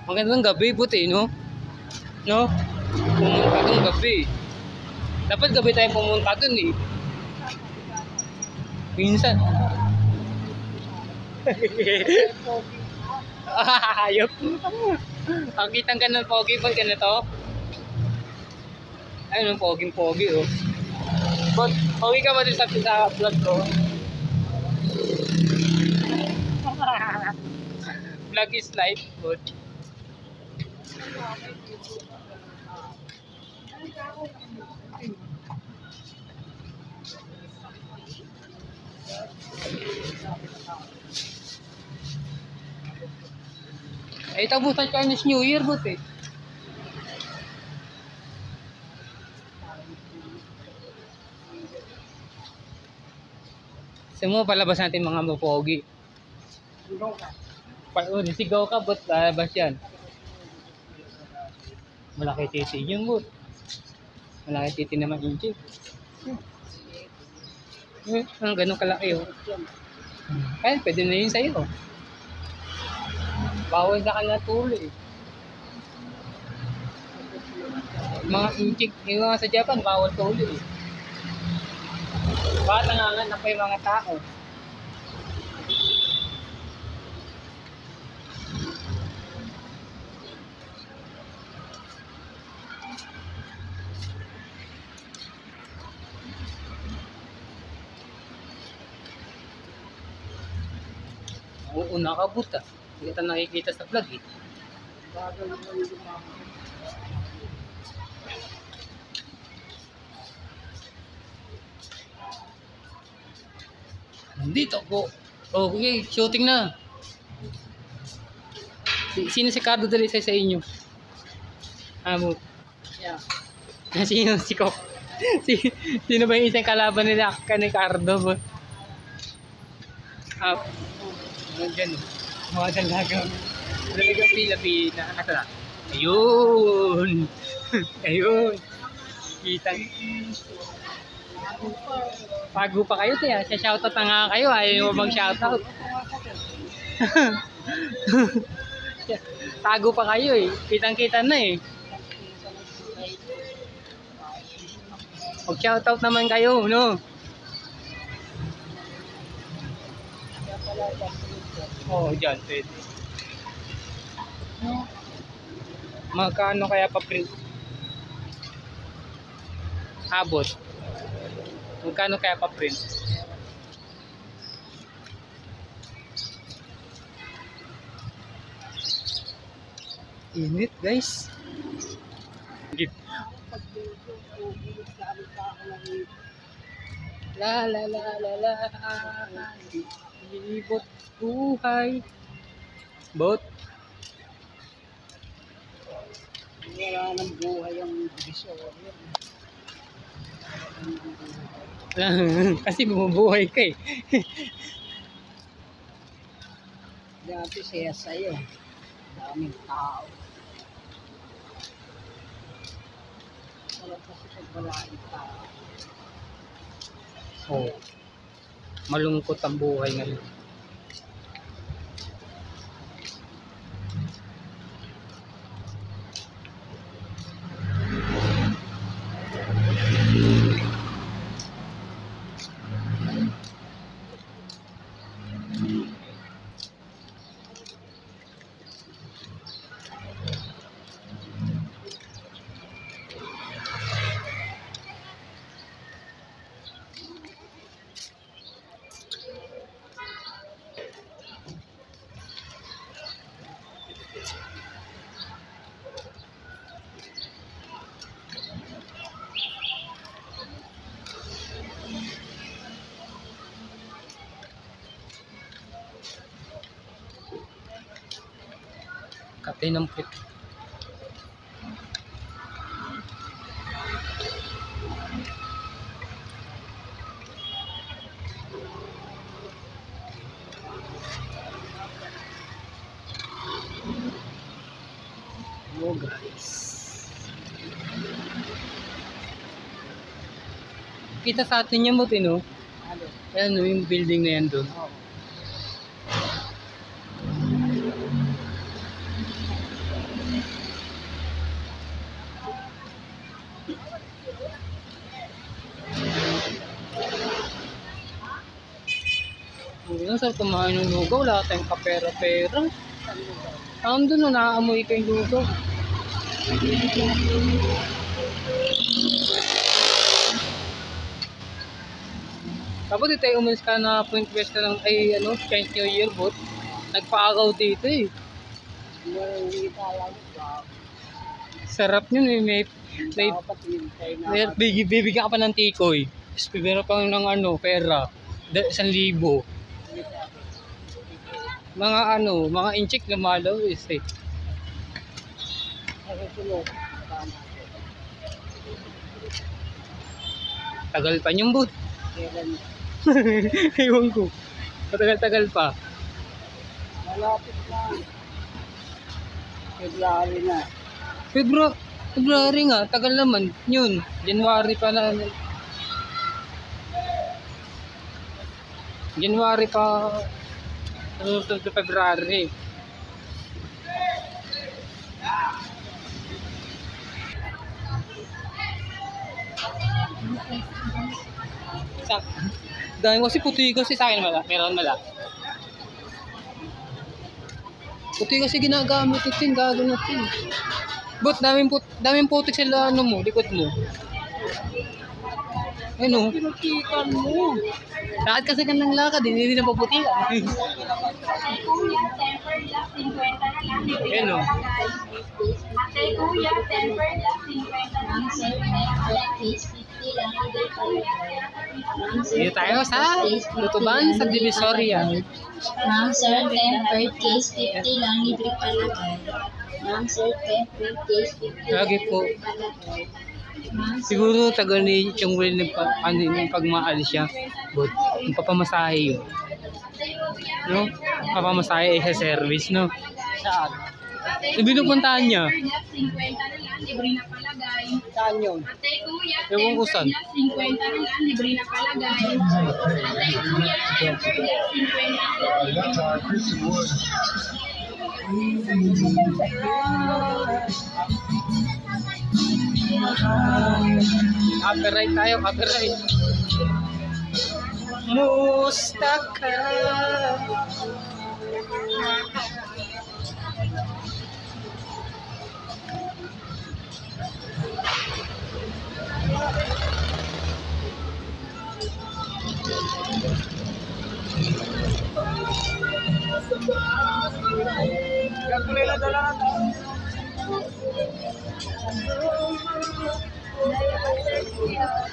Magandang gabi, buti, no? No? Pumunta dun gabi. Dapat gabi tayo pumunta dun, eh. Minsan. Ayop. Ang kitang ka ng pogi pa ka na to. Ayun, ang poging-pogi, oh. But, pogi ka ba din sa vlog ko? Vlog is life, good. Eh, tabusan Chinese New Year, buti. Gusto mo palabas natin mga mapogi. Sigaw ka, but lalabas yan. Malaki titi yun, but. Malaki titi naman yung chip. Ganun kalaki, oh. Kaya pwede na yun sa'yo. Bawal sa kanya tuloy. Mga inchik, yung mga sa Japan, bawal tuloy. Bakit nanganganak pa yung mga tao? Oo, nakabuta. Hindi ito nakikita sa vlog, eh. Dito po. Okay, shooting na. Sino si Cardo dali sa inyo? Amo. Yeah. Sino si Kok? Sino ba yung isang kalaban nila ni Cardo? Nandiyan, mga dalagang Pilipina. Asa na? Ayun! Ayun! Kitang. Pago pa kayo, tiya. Shoutout na nga kayo. Ayaw mo mag-shoutout. Tago pa kayo, eh. Kitang-kita na, eh. Mag-shoutout naman kayo, no? Oo, dyan, pwede. Magkano kaya pa-print? Abot. Magkano kaya pa-print? Init, guys. La la la la la. Ibot buhay. Bot. Wala nang buhay ang disorder. Kasi bumubuhay ka, eh. Dati siya sa'yo. Daming tao. Wala kasi pagbalaan tao. Oh. Malungkot ang buhay ngayon. Patay ng pit. Oh guys. Kita sa atin yung buti, no? Ano? Ayan, no, yung building na yan doon. Oo. Ang sarap kumain ng lugaw, wala tayong kapera-pera. Doon, no, naaamoy ko yung lugaw. Tapos dito tayo umalis ka na Point Fiesta ng ay ano, Chinese New Year bot. Nagpaagaw dito eh. Hindi tayo. Sarap yun eh. May Dapat hintay na. bibigyan ka pa ng tikoy. Tapos bibigyan pa ng ano, pera. 1,000. Mga ano, mga inchik na malaw is eh. Nasusunod. Tagal pa yung bot. Kailan? Ewan ko. Matagal-tagal pa. Malapit na. February na. February nga, tagal naman. Yun, January pa na. January pa. Susunod sa February. Dahil kasi puti kasi sa akin meron mala. Puti kasi ginagamit ito yung gago natin. But daming putik sa ano mo, likod mo. Ano? Pinutikan mo. Lakad kasi ka ng lakad, hindi na paputi. Kuya, temper lang, 50 na lang. Ano? Ate, kuya, temper lang, 50 na lang. Dito tayo sa Lutuban sa Divisoria. Ma'am, sir, tempered case 50 lang, libre palagay. Ma'am, sir, tempered case 50 lang, Lagi po. libre palagay. Ma'am, sir, Siguro tagal ni yung will pagmaalis siya. But papamasahe yun. No? Papamasahe sa service, no? Saan? Binupuntahan niya. 50 na lang, libre na palagay. Saan yun? Ate, kuya, Ewan ko saan. 50 na lang, libre na palagay. Ate, kuya, tempered lang, 50 na lang, libre na palagay. Copyright tayo, copyright. Mustaka.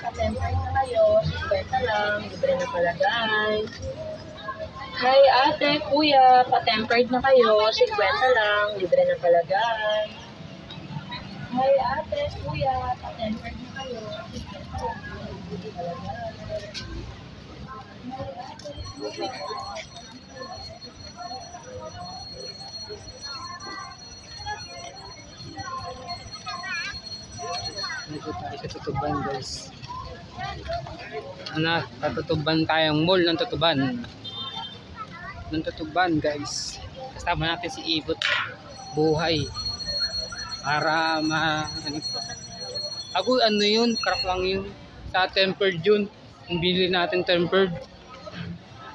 Pa-tempered na kayo, 50 lang, libre na palagay. Hi ate, kuya, pa-tempered na kayo, 50 lang, libre na palagay. Hi ate, kuya, pa-tempered na kayo, 50 lang, libre na palagay. Hi ate, kuya. Dito tayo sa Tutuban, guys. Ano, Tutuban tayong mall ng Tutuban. Ng Tutuban, guys. Kasama natin si Ibot Buhay. Para ano pa. Ako, ano yun, crack lang yun. Sa tempered yun. Kung bili natin tempered.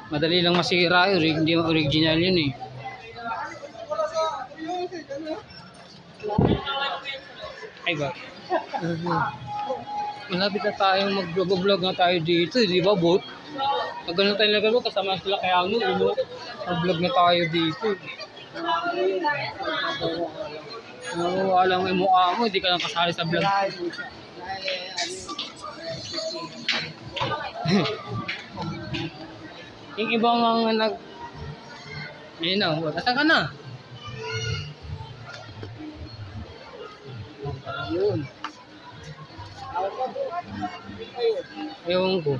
Madali lang masira yun. Hindi original yun eh. Ay ba? Malapit na tayong mag-vlog na tayo dito, di ba, bot? Pag ganun tayo nagano, kasama sila kaya ano, mag-vlog na tayo dito. Oo, alam mo yung mukha mo, hindi ka lang kasali sa vlog. Yung ibang mga ayun na, nasa ka na? Yun. Ewan ko.